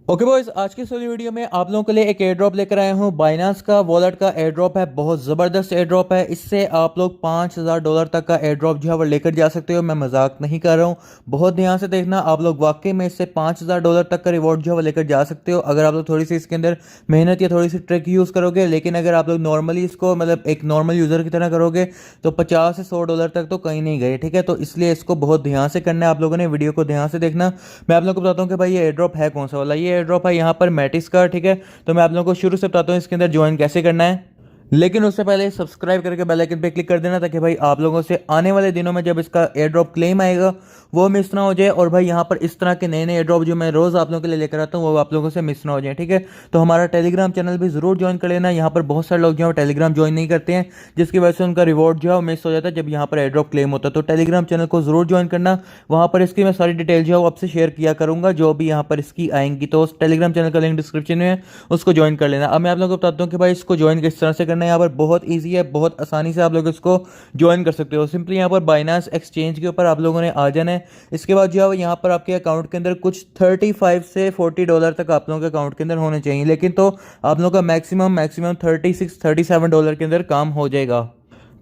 Okay boys, आज की इस वाली वीडियो में आप लोगों के लिए एक एयर ड्रॉप लेकर आया हूँ। बाइनांस का वॉलेट का एयर ड्रॉप है, बहुत ज़बरदस्त एयर ड्रॉप है। इससे आप लोग $5000 तक का एयर ड्रॉप जो है वो लेकर जा सकते हो। मैं मजाक नहीं कर रहा हूँ, बहुत ध्यान से देखना। आप लोग वाकई में इससे $5000 तक का रिवॉर्ड जो है वो लेकर जा सकते हो, अगर आप लोग थोड़ी सी इसके अंदर मेहनत या थोड़ी सी ट्रिक यूज़ करोगे। लेकिन अगर आप लोग नॉर्मली इसको मतलब एक नॉर्मल यूज़र की तरह करोगे तो 50 से $100 तक तो कहीं नहीं गए, ठीक है। तो इसलिए इसको बहुत ध्यान से करना है, आप लोगों ने वीडियो को ध्यान से देखना। मैं आप लोगों को बताता हूँ कि भाई ये एयर ड्रॉप है कौन सा वाला। ये एयर ड्रॉप है यहाँ पर मैटिस का, ठीक है। तो मैं आप लोगों को शुरू से बताता हूँ इसके अंदर ज्वाइन कैसे करना है। लेकिन उससे पहले सब्सक्राइब करके बेल आइकन पे क्लिक कर देना, ताकि भाई आप लोगों से आने वाले दिनों में जब इसका एयर ड्रॉप क्लेम आएगा वो मिस ना हो जाए। और भाई यहाँ पर इस तरह के नए नए एयर ड्रॉप जो मैं रोज़ आप लोगों के लिए लेकर आता हूँ वो आप लोगों से मिस ना हो जाए, ठीक है। तो हमारा टेलीग्राम चैनल भी ज़रूर ज्वाइन कर लेना। यहाँ पर बहुत सारे लोग जो है टेलीग्राम ज्वाइन नहीं करते हैं, जिसकी वजह से उनका रिवॉर्ड जो है वो मिस हो जाता है जब यहाँ पर एयर ड्रॉप क्लेम होता है। तो टेलीग्राम चैनल को ज़रूर ज्वाइन करना, वहाँ पर इसकी मैं सारी डिटेल जो है वो आपसे शेयर किया करूँगा जो भी यहाँ पर इसकी आएंगी। तो उस टेलीग्राम चैनल का लिंक डिस्क्रिप्शन में है, उसको ज्वाइन कर लेना। अब मैं आप लोगों को बताता हूँ कि भाई इसको ज्वाइन किस तरह से करना है। यहाँ पर बहुत ईजी है, बहुत आसानी से आप लोग इसको ज्वाइन कर सकते हो। सिंपली यहाँ पर बाइनांस एक्सचेंज के ऊपर आप लोगों ने आ जाना है। इसके बाद जो है वो यहाँ पर आपके अकाउंट के अंदर कुछ 35 से $40 तक आप लोगों के अकाउंट के अंदर होने चाहिए। लेकिन तो आप लोगों का मैक्सिमम 36-37 $37 के अंदर काम हो जाएगा।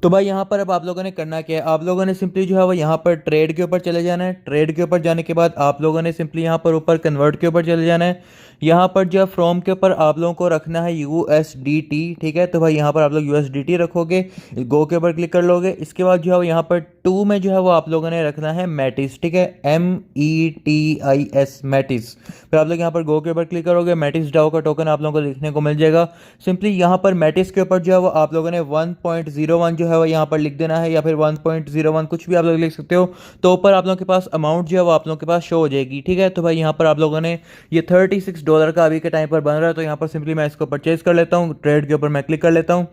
तो भाई यहाँ पर अब आप लोगों ने करना क्या है, आप लोगों ने सिंपली जो है वो यहाँ पर ट्रेड के ऊपर चले जाना है। ट्रेड के ऊपर जाने के बाद आप लोगों ने सिंपली यहाँ पर ऊपर कन्वर्ट के ऊपर चले जाना है। यहाँ पर जो है फ्रॉम के ऊपर आप लोगों को रखना है USDT, ठीक है। तो भाई यहाँ पर आप लोग USDT रखोगे, गो के ऊपर क्लिक कर लोगे। इसके बाद जो है वो यहाँ पर टू में जो है वो आप लोगों ने रखना है मैटिस, ठीक है, METIS मैटिस। फिर आप लोग यहाँ पर गो के ऊपर क्लिक करोगे, मैटिस डाओ का टोकन आप लोगों को देखने को मिल जाएगा। सिंपली यहाँ पर मैटिस के ऊपर जो है वो आप लोगों ने 1.01 जो है वो यहाँ पर लिख देना है, या फिर 1.01 कुछ भी आप लोग लिख सकते हो। तो ऊपर आप लोगों के पास अमाउंट जो है वो आप लोगों के पास शो हो जाएगी, ठीक है। तो भाई यहाँ पर आप लोगों ने ये $36 का अभी के टाइम पर बन रहा है, तो यहाँ पर सिंपली मैं इसको परचेज कर लेता हूँ। ट्रेड के ऊपर मैं क्लिक कर लेता हूँ।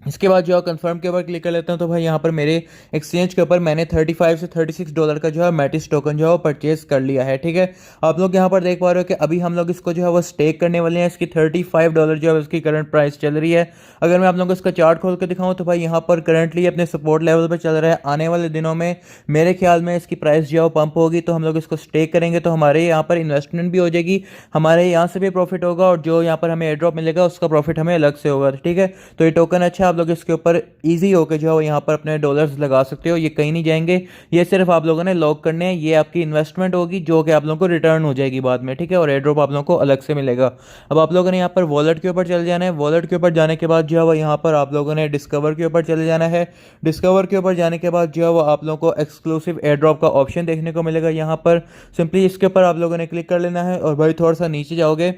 इसके बाद जो है कंफर्म के ऊपर क्लिक कर लेता हूँ। तो भाई यहाँ पर मेरे एक्सचेंज के ऊपर मैंने 35 से $36 का जो है मैटिस टोकन जो है वो परचेज कर लिया है, ठीक है। आप लोग यहाँ पर देख पा रहे हो कि अभी हम लोग इसको जो है वो स्टेक करने वाले हैं। इसकी $35 जो है उसकी करंट प्राइस चल रही है। अगर मैं आप लोगों को इसका चार्ट खोल कर दिखाऊँ तो भाई यहाँ पर करंटली अपने सपोर्ट लेवल पर चल रहा है। आने वाले दिनों में मेरे ख्याल में इसकी प्राइस जो है वो पंप होगी, तो हम लोग इसको स्टेक करेंगे तो हमारे यहाँ पर इन्वेस्टमेंट भी हो जाएगी, हमारे यहाँ से भी प्रॉफिट होगा, और जो यहाँ पर हमें एयर ड्रॉप मिलेगा उसका प्रॉफिट हमें अलग से होगा, ठीक है। तो ये टोकन अच्छा, आप लोग इसके ऊपर ईजी होकर जो है वो यहाँ पर अपने डॉलर्स लगा सकते हो। ये कहीं नहीं जाएंगे, ये सिर्फ आप लोगों ने लॉक करने हैं। ये आपकी इन्वेस्टमेंट होगी जो कि आप लोगों को रिटर्न हो जाएगी बाद में, ठीक है। और एयर ड्रॉप आप लोगों को अलग से मिलेगा। अब आप लोगों ने यहाँ पर वॉलेट के ऊपर चले जाना है। वॉलेट के ऊपर जाने के बाद जो है वो यहाँ पर आप लोगों ने डिस्कवर के ऊपर चले जाना है। डिस्कवर के ऊपर जाने के बाद जो है वो आप लोगों को एक्सक्लूसिव एयर ड्रॉप का ऑप्शन देखने को मिलेगा। यहाँ पर सिंपली इसके ऊपर आप लोगों ने क्लिक कर लेना है, और भाई थोड़ा सा नीचे जाओगे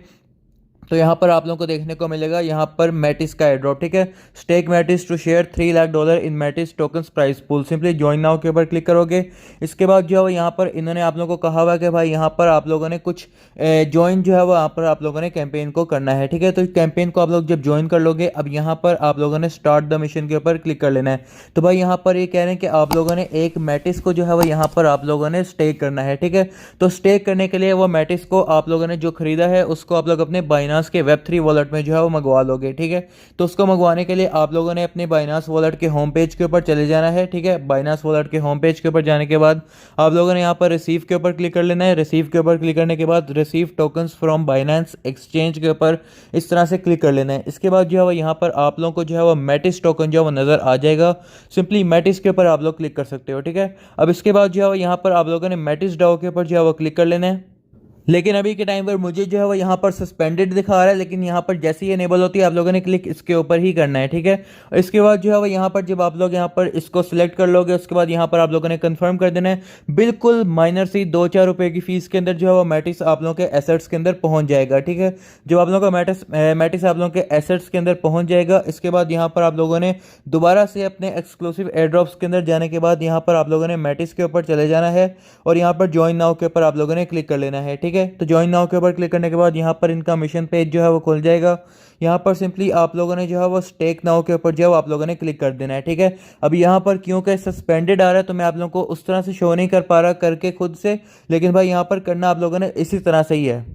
तो यहाँ पर आप लोगों को देखने को मिलेगा यहाँ पर मैटिस का एयर ड्रॉप, ठीक है। Stake Matis to share $3 lakh in Matis tokens price pool. Simply join now के ऊपर क्लिक करोगे। इसके बाद जो है यहाँ पर इन्होंने आप लोगों को कहा हुआ है कि भाई यहाँ पर आप लोगों ने कुछ ज्वाइन जो है वो यहाँ पर आप लोगों ने कैंपेन को करना है, ठीक है। तो इस कैंपेन को आप लोग जब ज्वाइन कर लोगे, अब यहाँ पर आप लोगों ने स्टार्ट द मिशन के ऊपर क्लिक कर लेना है। तो भाई यहाँ पर ये कह रहे हैं कि आप लोगों ने एक मैटिस को जो है वो यहाँ पर आप लोगों ने स्टेक करना है, ठीक है। तो स्टेक करने के लिए वो मैटिस को आप लोगों ने जो खरीदा है उसको आप लोग अपने बाइनांस के Web3 वॉलेट में जो है वो मंगवा लोगे, ठीक है। तो उसको मंगवाने के लिए आप लोगों ने अपने बाइनांस वॉलेट के होम पेज के ऊपर चले जाना है, ठीक है। बाइनांस वॉलेट के होम पेज के ऊपर जाने के बाद आप लोगों ने यहाँ पर रिसीव के ऊपर क्लिक कर लेना है। रिसीव के ऊपर क्लिक करने के बाद receive tokens from Binance exchange के ऊपर इस तरह से क्लिक कर लेना है। इसके बाद जो है वो यहाँ पर आप लोगों को जो है वो मैटिस टोकन जो है वो नज़र आ जाएगा। सिंपली मैटिस के ऊपर आप लोग क्लिक कर सकते हो, ठीक है। अब इसके बाद जो है वो यहाँ पर आप लोगों ने मैटिस डाओ के ऊपर जो है वो क्लिक कर लेना है। लेकिन अभी के टाइम पर मुझे जो है वो यहाँ पर सस्पेंडेड दिखा रहा है, लेकिन यहाँ पर जैसे ही इनेबल होती है आप लोगों ने क्लिक इसके ऊपर ही करना है, ठीक है। और इसके बाद जो है वो यहाँ पर जब आप लोग यहाँ पर इसको सिलेक्ट कर लोगे, उसके बाद यहाँ पर आप लोगों ने कंफर्म कर देना है। बिल्कुल माइनर सी 2-4 रुपये की फीस के अंदर जो है वो मैटिस आप लोगों के एसेट्स के अंदर पहुँच जाएगा, ठीक है। जब आप लोगों का मैटिस आप लोगों के एसेट्स के अंदर पहुँच जाएगा, इसके बाद यहाँ पर आप लोगों ने दोबारा से अपने एक्सक्लूसिव एयर ड्रॉप्स के अंदर जाने के बाद यहाँ पर आप लोगों ने मैटिस के ऊपर चले जाना है, और यहाँ पर ज्वाइन नाउ के ऊपर आप लोगों ने क्लिक कर लेना है, ठीक है। तो ज्वाइन नाउ के ऊपर क्लिक करने के बाद यहाँ पर इनका मिशन पेज जो है वो खुल जाएगा। यहाँ पर सिंपली आप लोगों ने जो है वो स्टेक नाउ के ऊपर जो है वो आप लोगों ने क्लिक कर देना है, ठीक है। अब यहाँ पर क्योंकि सस्पेंडेड आ रहा है तो मैं आप लोगों को उस तरह से शो नहीं कर पा रहा करके खुद से, लेकिन भाई यहाँ पर करना आप लोगों ने इसी तरह से ही है।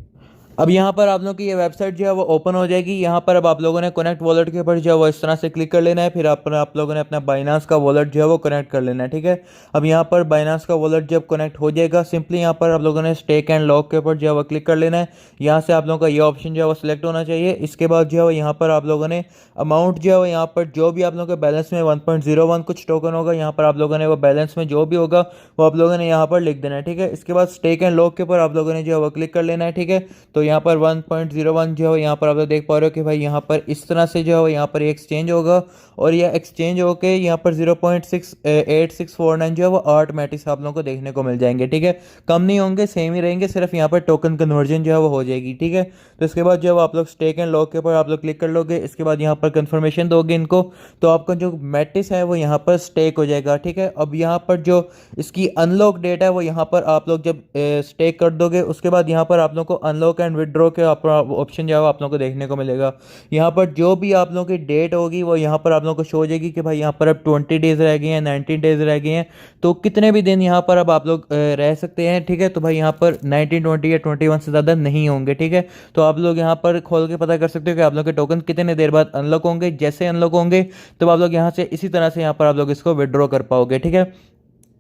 अब यहाँ पर आप लोगों की ये वेबसाइट जो है वो ओपन हो जाएगी। यहाँ पर अब आप लोगों ने कनेक्ट वॉलेट के ऊपर जो है वो इस तरह से क्लिक कर लेना है। फिर आप लोगों ने अपना बाइनांस का वॉलेट जो है वो कनेक्ट कर लेना है, ठीक है। अब यहाँ पर बाइनांस का वॉलेट जब कनेक्ट हो जाएगा, सिंपली यहाँ पर आप लोगों ने स्टेक एंड लॉक के ऊपर जो है वो क्लिक कर लेना है। यहाँ से आप लोगों का ये ऑप्शन जो है वो सिलेक्ट होना चाहिए। इसके बाद जो है वो यहाँ पर आप लोगों ने अमाउंट जो है वो यहाँ पर जो भी आप लोगों के बैलेंस में 1.01 कुछ टोकन होगा, यहाँ पर आप लोगों ने वो बैलेंस में जो भी होगा वो आप लोगों ने यहाँ पर लिख देना है, ठीक है। इसके बाद स्टेक एंड लॉक के ऊपर आप लोगों ने जो है वो क्लिक कर लेना है, ठीक है। तो यहाँ पर 1.01 जो है यहाँ पर आप लोग देख पा रहे हो कि भाई यहाँ पर इस तरह से जो है यहाँ पर एक्सचेंज होगा और यह एक्सचेंज होके यहाँ पर 0.8649 जो है वो 8 मैटिस आप लोगों को देखने को मिल जाएंगे, ठीक है। कम नहीं होंगे, सेम ही रहेंगे, सिर्फ यहाँ पर टोकन कन्वर्जन जो है वो हो जाएगी, ठीक है। तो इसके बाद जो है आप लोग स्टेक एंड लॉक के ऊपर आप लोग क्लिक कर लोगे। इसके बाद यहाँ पर कंफर्मेशन दोगे इनको, तो आपका जो मैटिस है वो यहाँ पर स्टेक हो जाएगा, ठीक है। अब यहाँ पर जो इसकी अनलॉक डेट है वो यहाँ पर आप लोग जब स्टेक कर दोगे उसके बाद यहाँ पर आप लोग को अनलॉक एंड विड्रॉ के ऑप्शन जो है आप लोगों को देखने को मिलेगा। यहाँ पर जो भी आप लोगों की डेट होगी वो यहाँ पर आप लोगों को शो हो जाएगी कि भाई यहाँ पर अब 20 डेज रह गए हैं, 19 डेज रह गए हैं, तो कितने भी दिन यहाँ पर अब आप लोग रह सकते हैं, ठीक है। तो भाई यहाँ पर 19, 20 या 21 से ज़्यादा नहीं होंगे, ठीक है। तो आप लोग यहाँ पर खोल के पता कर सकते हो कि आप लोग के टोकन कितने देर बाद अनलॉक होंगे। जैसे अनलॉक होंगे तो आप लोग यहाँ से इसी तरह से यहाँ पर आप लोग इसको विड्रॉ कर पाओगे, ठीक है।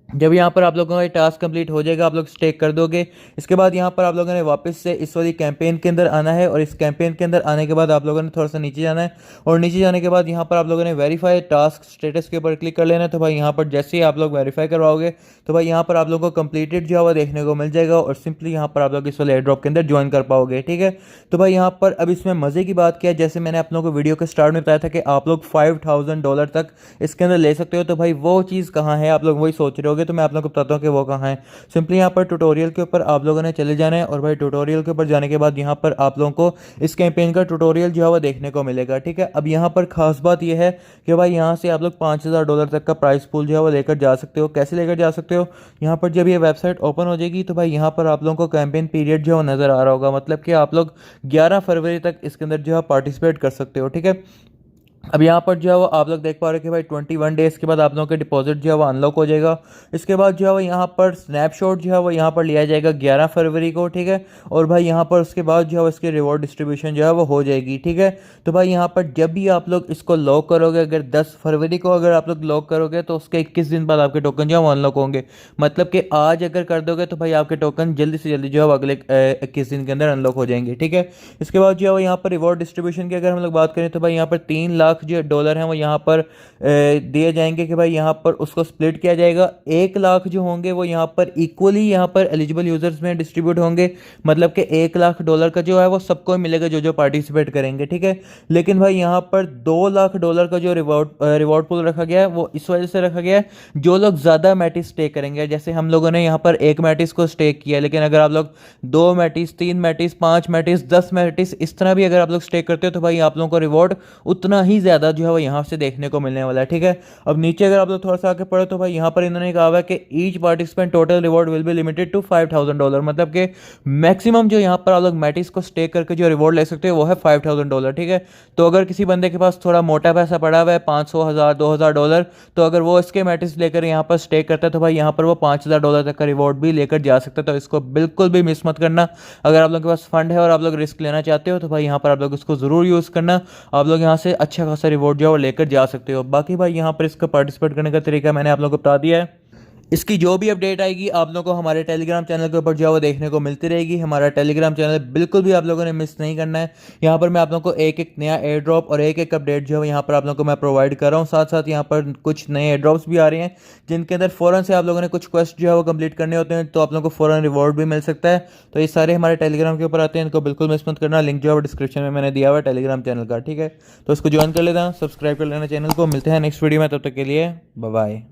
जब यहाँ पर आप लोगों का टास्क कंप्लीट हो जाएगा, आप लोग स्टेक कर दोगे। इसके बाद यहाँ पर आप लोगों ने वापस से इस वाली कैंपेन के अंदर आना है और इस कैंपेन के अंदर आने के बाद आप लोगों ने थोड़ा सा नीचे जाना है और नीचे जाने के बाद यहाँ पर आप लोगों ने वेरीफाई टास्क स्टेटस के ऊपर क्लिक कर लेना है। तो भाई यहाँ पर जैसे ही आप लोग वेरीफाई करवाओगे तो भाई यहाँ पर आप लोगों को कंप्लीटेड जो है वो देखने को मिल जाएगा और सिंपली यहाँ पर आप लोग इस वाले एयर ड्रॉप के अंदर ज्वाइन कर पाओगे, ठीक है। तो भाई यहाँ पर अब इसमें मज़े की बात क्या है, जैसे मैंने आप लोगों को वीडियो के स्टार्ट में बताया था कि आप लोग $5000 तक इसके अंदर ले सकते हो। तो भाई वो चीज़ कहाँ है, आप लोग वही सोच रहे होगे, तो मैं आप लोगों को बताता हूँ कि वो कहाँ है। सिंपली यहाँ पर ट्यूटोरियल के ऊपर आप लोगों ने चले जाना है और भाई ट्यूटोरियल के ऊपर जाने के बाद यहाँ पर आप लोगों को इस कैंपेन का ट्यूटोरियल जो है वो देखने को मिलेगा, ठीक है। अब यहाँ पर खास बात यह है कि भाई यहाँ से आप लोग $5000 तक का प्राइस पूल जो है वो लेकर जा सकते हो। कैसे लेकर जा सकते हो, यहाँ पर जब ये वेबसाइट ओपन हो जाएगी तो भाई यहाँ पर आप लोगों को कैंपेन पीरियड जो है वो नज़र आ रहा होगा, मतलब कि आप लोग 11 फरवरी तक इसके अंदर जो है पार्टिसिपेट कर सकते हो, ठीक है। अब यहाँ पर जो है वो आप लोग देख पा रहे हो कि भाई 21 डेज़ के बाद आप लोगों के डिपॉजिट जो है वो अनलॉक हो जाएगा। इसके बाद जो है वो यहाँ पर स्नैपशॉट जो है वो यहाँ पर लिया जाएगा 11 फरवरी को, ठीक है। और भाई यहाँ पर उसके बाद जो है इसकी रिवॉर्ड डिस्ट्रीब्यूशन जो है वो हो जाएगी, ठीक है। तो भाई यहाँ पर जब भी आप लोग इसको लॉक करोगे, अगर 10 फरवरी को अगर आप लोग लॉक करोगे तो उसके 21 दिन बाद आपके टोकन जो है वो अनलॉक होंगे। मतलब कि आज अगर कर दोगे तो भाई आपके टोकन जल्दी से जल्दी जो है अगले 21 दिन के अंदर अनलॉक हो जाएंगे, ठीक है। इसके बाद जो है वो यहाँ पर रिवॉर्ड डिस्ट्रीब्यूशन की अगर हम लोग बात करें तो भाई यहाँ पर 3 लाख जो डॉलर हैं वो यहाँ पर दिए जाएंगे कि भाई यहाँ पर उसको स्प्लिट किया जाएगा। 1 लाख जो होंगे वो यहाँ पर इक्वली यहाँ पर एलिजिबल यूजर्स में डिस्ट्रीब्यूट होंगे, मतलब कि $1 लाख का जो है वो सबको मिलेगा जो जो पार्टिसिपेट करेंगे, ठीक है। लेकिन भाई यहाँ पर $2 लाख का जो रिवॉर्ड पूल रखा गया है वो इस वजह से रखा गया है जो लोग ज़्यादा मैटिस स्टेक करेंगे। जैसे हम लोगों ने यहाँ पर 1 मैटिस को स्टेक किया, लेकिन अगर आप लोग 2 मैटिस, 3 मैटिस, 5 मैटिस, 10 मैटिस इस तरह भी अगर आप लोग स्टेक करते हो तो भाई आप लोगों को रिवॉर्ड उतना ही ज़्यादा जो है वो यहाँ से देखने को मिलने वाला है, ठीक है। अब नीचे अगर आप लोग थोड़ा सा आगे पढ़ो तो भाई यहाँ पर इन्होंने कहा हुआ है कि each participant total reward will be limited to $5000, मतलब कि मैक्सिमम जो यहाँ पर आप लोग मैटिस को स्टेक करके जो रिवॉर्ड ले सकते हो वो है $5000, ठीक है। तो अगर किसी बंदे के पास थोड़ा मोटा पैसा पड़ा हुआ है, 500, 1000, $2000, तो अगर वो इसके मैटिस लेकर यहाँ पर स्टेक करता है तो भाई यहाँ पर वो $5000 तक का रिवॉर्ड भी लेकर जा सकता है। तो इसको बिल्कुल भी मिस मत करना। अगर आप लोग के पास फंड है और आप लोग रिस्क लेना चाहते हो तो भाई यहाँ पर आप लोग इसको ज़रूर यूज़ करना। आप लोग यहाँ से अच्छा खासा रिवॉर्ड जो है वो लेकर जा सकते हो। बाकी भाई यहाँ पर इसका पार्टिसिपेट करने का तरीका मैंने आप लोगों को बता दिया है। इसकी जो भी अपडेट आएगी आप लोगों को हमारे टेलीग्राम चैनल के ऊपर जो है वो देखने को मिलती रहेगी। हमारा टेलीग्राम चैनल बिल्कुल भी आप लोगों ने मिस नहीं करना है। यहाँ पर मैं आप लोगों को एक एक नया एयर ड्रॉप और एक एक अपडेट जो है यहाँ पर आप लोगों को मैं प्रोवाइड कर रहा हूँ। साथ साथ यहाँ पर कुछ नए एयर ड्रॉप्स भी आ रहे हैं जिनके अंदर फ़ौरन से आप लोगों ने कुछ क्वेस्ट जो है वो कंप्लीट करने होते हैं, तो आप लोगों को फ़ौरन रिवॉर्ड भी मिल सकता है। तो ये सारे हमारे टेलीग्राम के ऊपर आते हैं, इनको बिल्कुल मिस मत करना। लिंक जो है डिस्क्रिप्शन में मैंने दिया हुआ है टेलीग्राम चैनल का, ठीक है। तो इसको ज्वाइन कर लेना, सब्सक्राइब कर लेना चैनल को। मिलते हैं नेक्स्ट वीडियो में, तब तक के लिए बाय बाय।